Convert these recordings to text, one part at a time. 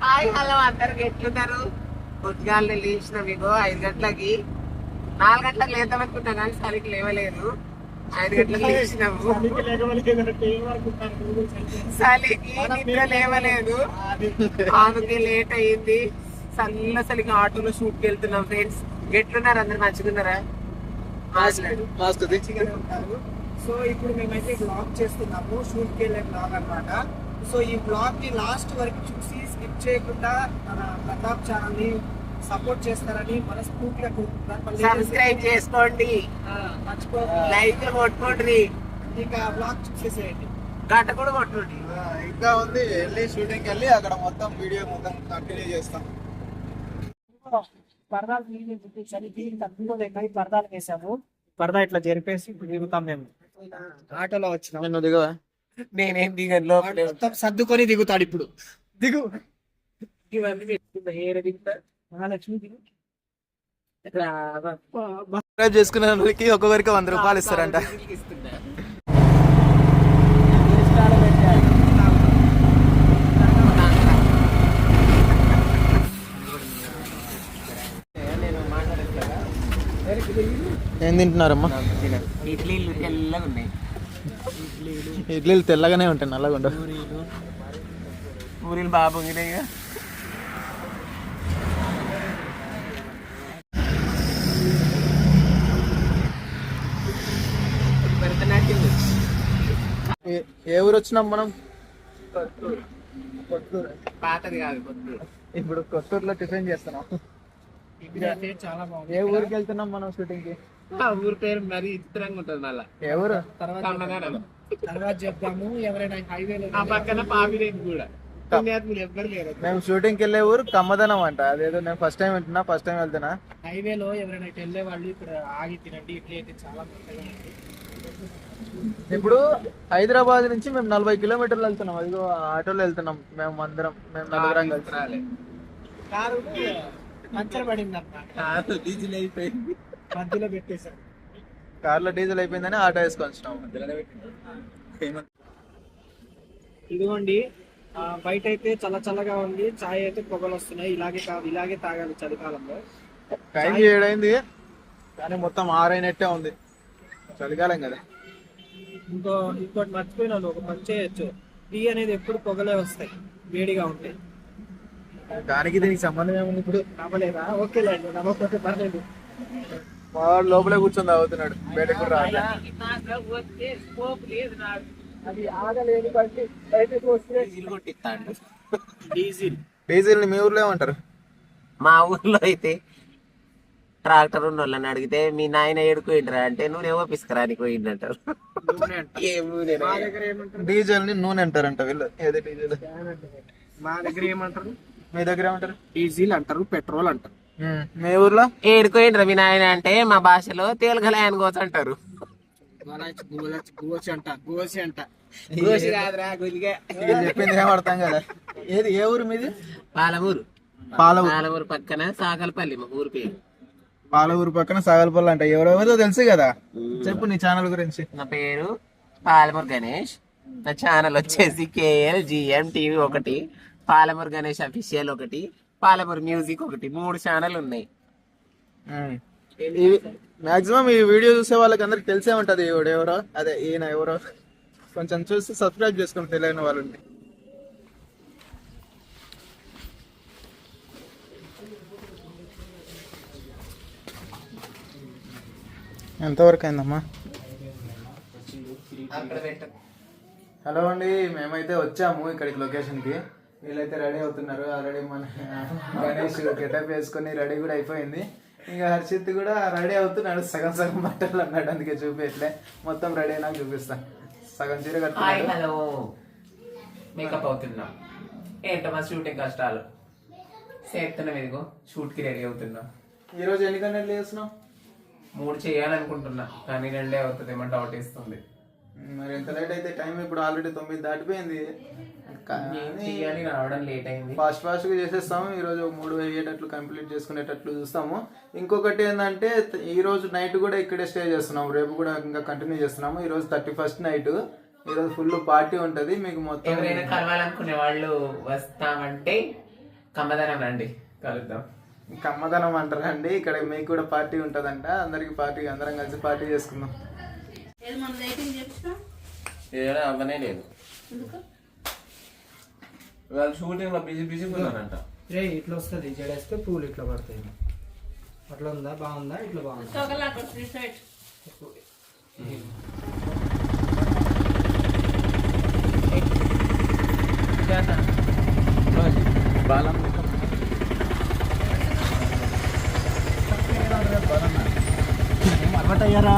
Hi hello అందరికి ఎట్లున్నారు? పొద్దుగాలు లేచిన మీకు 5 గంటలకి 4 గంటలకు లేద్దాం అనుకుంటా కానీ సరికి లేవలేదు. 5 గంటలకు లేచినాము. సలికి నిద్ర లేవలేదు, ఆమెకి లేట్ అయ్యింది. సలికి ఆటోలో షూట్కి వెళ్తున్నాం. ఫ్రెండ్స్ ఎట్లున్నారు? అందరు మంచిగున్నారా? సో ఇప్పుడు మేమైతే బ్లాగ్ చేస్తున్నాము, షూట్కి వెళ్ళే బ్లాగ్ అన్నమాట. సో ఈ బ్లాగ్ ని లాస్ట్ వరకు చూసి స్కిప్ చేయకుండా మన ప్రతాప్ ఛానల్ ని సపోర్ట్ చేస్తారని మనస్ఫూర్తిగా కోరుకుంటున్నాను. సబ్స్క్రైబ్ చేసుకోండి, లైక్ కొట్టుకోండి, ఇంకా బ్లాగ్ చూసేసేయండి. గంట కూడా కొట్టుకోండి. ఇంకా ఉంది, వెళ్ళి షూటింగ్కి వెళ్ళి అక్కడ మొత్తం వీడియో మొత్తం కంటిన్యూ చేస్తాం. పరదాలు చూపించాలి, దీనికి తక్కువ లేక పరదాలు వేసాము. పరదా ఇట్లా జరిపేసి దిగుతాం. మేము ఆటోలో వచ్చినాం. నేను దిగవా? నేనేం దిగను, మొత్తం సర్దుకొని దిగుతాడు. ఇప్పుడు దిగు. ఇవన్నీ పెట్టుకుంటా, ఏడ దిగుతా. మహాలక్ష్మి దిగు. సబ్స్క్రైబ్ చేసుకున్న వాళ్ళకి ఒక్కొక్కరికి 100 రూపాయలు ఇస్తారంట. ఏం తింటున్నారమ్మా? ఇడ్లీలు తెల్లగా ఉన్నాయి. ఇడ్లీలు తెల్లగానే ఉంటాయి, నల్లగా ఉండవు. పూరీలు బాగా పొంగినాయి. ఏ ఊరు వచ్చినాం మనం? కొత్తూరు. పాతది కాదు, కొత్తూరు. ఇప్పుడు కొత్తూరులో టిఫిన్ చేస్తున్నాం. చాలా బాగుంది. ఏ ఊరికి వెళ్తున్నాం మనం షూటింగ్ కి? ఆ ఊరి పేరు మరి ఇష్టంగా ఉంటది. మళ్ళా ఏ ఊరు? తర్వాత చెప్తాము. ఎవరైనా హైవేలో ఆ పక్కన పాపిరేట్ కూడా పుణ్యాత్ములు ఎవ్వరు లేరు. మేము షూటింగ్ కి వెళ్ళే ఊరు కమ్మదనం అంట. అదేదో నేను ఫస్ట్ టైం వింటున్నా, ఫస్ట్ టైం వెళ్తున్నా. హైవేలో ఎవరైనా వెళ్ళే వాళ్ళు ఇక్కడ ఆగి తినండి. ఇడ్లీ అయితే చాలా మంచిగా ఉంది. ఇప్పుడు హైదరాబాద్ నుంచి మేము 40 కిలోమీటర్లు వెళ్తున్నాం. అదిగో ఆటోలో వెళ్తున్నాం మేము అందరం. మేము నలుగురం కలిసి. కారు పంచర్ పడింది అన్నమాట, డీజిల్ అయిపోయింది, మధ్యలో పెట్టేశారు. కార్లో డీజిల్ అయిపోయిందని ఆటో వేసుకొని వచ్చినాం. ఇదిగోండి, బయట అయితే చల్ల చల్లగా ఉంది. చాయ్ అయితే పొగలు వస్తున్నాయి. ఇలాగే తాగాలి చలికాలంలో. టైం 7 అయింది కానీ మొత్తం 6 అయినట్టే ఉంది. చలికాలం కదా. ఇంకోటి మర్చిపోయినాను, ఒక పని చేయొచ్చు. టీ అనేది ఎప్పుడు పొగలే వస్తాయి, వేడిగా ఉంటాయి. దానికి దీనికి సంబంధం ఏముంది? ఇప్పుడు నమ్మలేదా? ఓకేలేండి, నమ్మకపోతే పర్లేదు. వాడు లోపలే కూర్చొని తాగుతున్నాడు, బయటకు కూడా రావాలి. అది ఆగలేని బట్టి బయటకు వస్తే డీజిల్ ని మీ ఊర్లో ఏమంటారు? మా ఊర్లో అయితే ట్రాక్టర్ ఉన్న వాళ్ళని అడిగితే మీ నాయన ఏడుకోయిండ్రా అంటే నువ్వేమో పిసుకరానికి పోయిందంటారు. మా దగ్గర ఏమంటారు? డీజిల్ ని నూనె అంటారంట వీళ్ళు. ఏదో డీజిల్. మా దగ్గర ఏమంటారు? మీ దగ్గర ఏమంటారు? డీజిల్ అంటారు, పెట్రోల్ అంటారు. మీ ఊర్లో ఏడుకోయిండ్రా మీ నాయన అంటే మా భాషలో తేలగలాయని కోస అంటారు. గోసి అంట. గోసి కాదురా, గులిగా. చెప్పింది ఏమర్థం కదా. ఏది ఏ ఊరు మీది? పాలమూరు. పాలమూరు పక్కన సాగలపల్లి మా ఊరు పేరు. పాలమూరు పక్కన సాగలపల్లి అంట. ఎవరెవరితో తెలుసు కదా. చెప్పు నీ ఛానల్ గురించి. నా పేరు పాలమూరు గణేష్. నా ఛానల్ వచ్చేసి KLGM TV 1, Palamuru Ganesh official 1, Palamuru music 1, 3 channel ఉన్నాయి. మాక్సిమం ఈ వీడియో చూసే వాళ్ళకి అందరికి తెలిసే ఉంటది ఎవరో, అదే ఈయన ఎవరో. కొంచెం చూసి సబ్స్క్రైబ్ చేసుకుని తెలియని వాళ్ళని. ఎంతవరకు అయిందమ్మా? హలో అండి, మేమైతే వచ్చాము ఇక్కడికి లొకేషన్కి. వీళ్ళైతే రెడీ అవుతున్నారు ఆల్రెడీ. మన గణేష్ గెటప్ వేసుకొని రెడీ కూడా అయిపోయింది. ఇంకా హర్షిత్ కూడా రెడీ అవుతున్నాడు. సగం సగం బట్టలు అన్నాడు, అందుకే చూపించలే. మొత్తం రెడీ అయినా చూపిస్తా. సగం చీర కట్టుకున్నాడు. హలో, మేకప్ అవుతున్నాం. ఏంటో మా షూటింగ్ కష్టాలు చేస్తున్నాం. ఇదిగో షూట్కి రెడీ అవుతున్నాం. ఈరోజు ఎన్ని గంటలు చేస్తున్నాం? 3 చేయాలనుకుంటున్నా కానీ 2 అవుతుంది. ఏమో డౌట్ ఇస్తుంది. మరి ఎంత లేట్ అయితే టైం ఇప్పుడు ఆల్రెడీ 9 దాటిపోయింది. రావడం లేట్ అయింది. ఫాస్ట్ గా చేసేస్తాము. ఈరోజు 3 అయ్యేటట్లు కంప్లీట్ చేసుకునేటట్లు చూస్తాము. ఇంకొకటి ఏంటంటే ఈ రోజు నైట్ కూడా ఇక్కడే స్టే చేస్తున్నాము. రేపు కూడా ఇంకా కంటిన్యూ చేస్తున్నాము. ఈ రోజు 31st నైట్. ఈ రోజు ఫుల్ పార్టీ ఉంటది. మీకు మొత్తం ఎవరైనా కలవాలనుకునే వాళ్ళు వస్తామంటే కమ్మదనం రండి కలుద్దాం. కమ్మదనం అంటారండి. ఇక్కడ మీకు కూడా పార్టీ ఉంటుందంట. అందరికి పార్టీ, అందరం కలిసి పార్టీ చేసుకుందాం. ఏదో అవ్వనే లేదు, వాళ్ళు షూటింగ్ లో బిజీ ఉన్నారంట. రే ఇట్లా వస్తుంది, జడేస్తే పూలు ఇట్లా పడతాయి. అట్లా ఉందా? బాగుందా? ఇట్లా బాగుందా? బాలం అలవాటయ్యారా?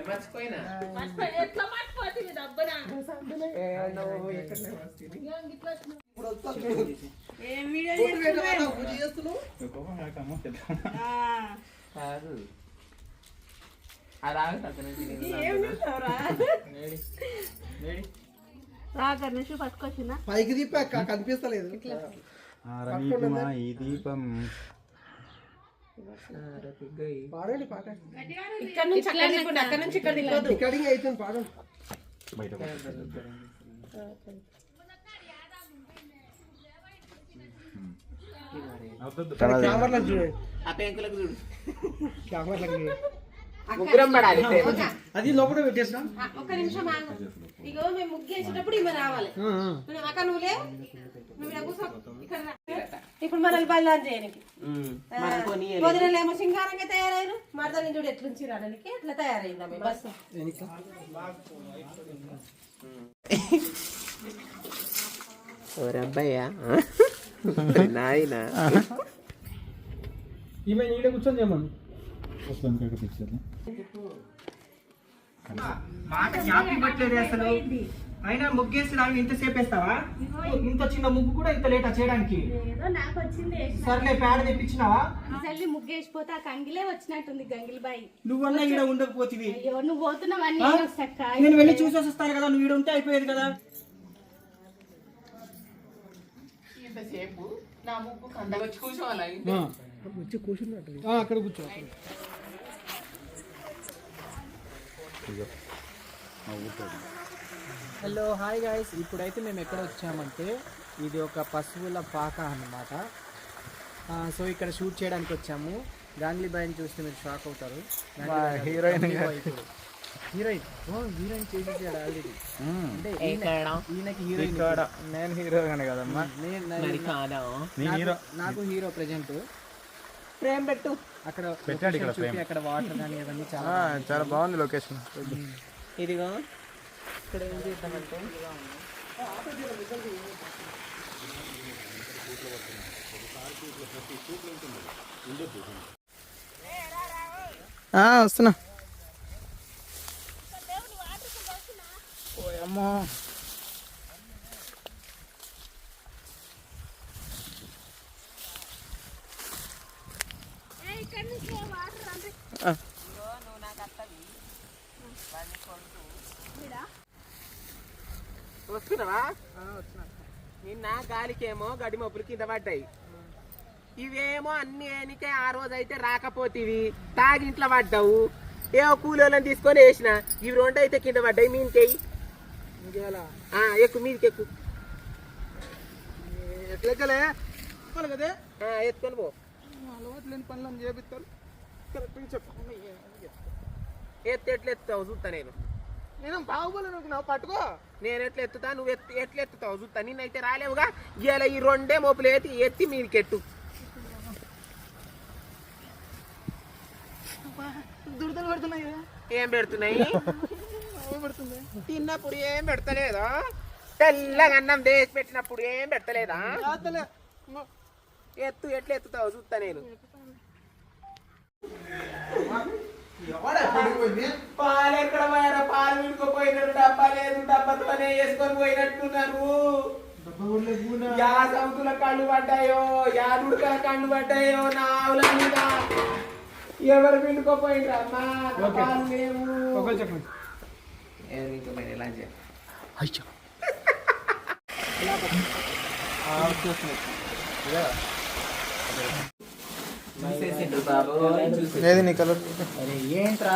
మర్చిపోయినా పట్టుకొచ్చిన పైకి దీపాక కనిపిస్తలేదు. ఈ దీపం పాడండి, పాడండి. ఇక్కడ నుంచి అక్కడ నుంచి ఇక్కడ రికార్డింగ్ అవుతుంది, పాడండి. కెమెరాలకు చూడండి, ఆ పెంకులకు చూడు, కెమెరాలకు చూడండి. ముగ్గురం పడాలి. అది లోపల పెట్టేసినాం. ఒక్క నిమిషం ఆగు. ఇగో మేము ముగ్గేసేటప్పుడు ఈమె రావాలి. అక్క నువ్వులే, నువ్వు ఇలా కూర్చో. ఇక్కడ రా. ఇప్పుడు మనల్ని బయలుదేరి చేయడానికి వదిలేమో సింగారంగా తయారయ్యారు. మరదల్ని చూడు ఎట్లుంచి రాడానికి ఎట్లా తయారైందా మీ బస్సు. అబ్బాయ్యా నాయన ఈమె నీడ కూర్చొని చేయమను. మాట జ్ఞాపకం పట్టలేదు అసలు. అయినా ముగ్గేసి రావి ఇంతసేపు వేస్తావా? ఇంత చిన్న ముగ్గు కూడా ఇంత లేటా చేయడానికి? నాకు వచ్చింది సర్లే, పేడ తెప్పించినావా? తల్లి ముగ్గేసిపోతే ఆ కంగిలే వచ్చినట్టుంది. గంగిలి బాయి నువ్వన్నా ఈడ ఉండకపోతివి. అయ్యో నువ్వు పోతున్నావు అన్ని వస్తాక నేను వెళ్ళి చూసేసి వస్తాను కదా, నువ్వు ఈడ ఉంటే అయిపోయేది కదా. ఇంతసేపు నా ముక్కు కంద వచ్చి కూర్చోవాలి. వచ్చి కూర్చున్నట్టు అక్కడ కూర్చో. Hello, hi guys. ఇప్పుడైతే మేము ఎక్కడ వచ్చామంటే ఇది ఒక పశువుల పాక అన్నమాట. సో ఇక్కడ షూట్ చేయడానికి వచ్చాము. గాంగ్లీ బాయ్ని చూస్తే మీరు షాక్ అవుతారు. హీరోయిన్ హీరోయిన్ హీరోయిన్ చేసేసాడు ఆల్రెడీ. అంటే ఈయనకి హీరోయిన్. నేను హీరో కానీ కదమ్మా, నాకు హీరో ప్రెజెంట్. ఫ్రేమ్ పెట్టు అక్కడ చూపి, అక్కడ వాటర్ కానీ అవన్నీ చాలా బాగుంది లొకేషన్. ఇదిగో ఇక్కడ ఏం చేద్దామంటే వస్తున్నా. అమ్మో, వస్తున్నావా? నిన్న గాలికేమో గడి మబ్బులు కింద పడ్డాయి. ఇవేమో అన్ని ఏనికే ఆ రోజు అయితే రాకపోతేవి తాగి ఇంట్లో పడ్డావు. ఏమో కూలోళ్ళని తీసుకొని వేసిన. ఇవి రెండు అయితే కింద పడ్డాయి. మీనికేయి ఎక్కువ, మీదికి ఎక్కువ. ఎట్లెక్కలే కదా, ఎత్తుకొని పో. అలవాటు లేని పనులను చేపిస్తారు. కరెక్ట్గా చెప్పు. ఎట్లా ఎత్తుతావు చూస్తా నేను. నేను బాగుపోలే, నువ్వు పట్టుకో. నేను ఎట్లా ఎత్తుతా, నువ్వు ఎట్లా ఎత్తుతావు చూస్తా. నిన్నైతే రాలేవుగా. ఇలా ఈ రెండే మోపులు ఎత్తి మీదికెట్టు. దురదలు పెడుతున్నాయి కదా. ఏం పెడుతున్నాయి? తిన్నప్పుడు ఏం పెడతలేదా? తెల్లగా అన్నం దేసి పెట్టినప్పుడు ఏం పెడతలేదా? ఎత్తు, ఎట్లా ఎత్తుతావు చూస్తా నేను. పాలు ఎక్కడ పోయారా? పాలు విడుకోపోయినారు. డబ్బా లేదు, డబ్బాతోనే వేసుకొని పోయినట్టున్నారు. యా సౌతుల కళ్ళు పడ్డాయో, యా దుడకల కళ్ళు పడ్డాయో నా ఆవుల మీద. ఎవరు పిండుకోపోయిండ్రు అమ్మా పాలు లేవు ఒకరు చెప్పండి. ఇంకా మరి ఎలా చేయాలి చూసేసిండ్రు బాబు ఏది నీ కలర్ ఏంట్రా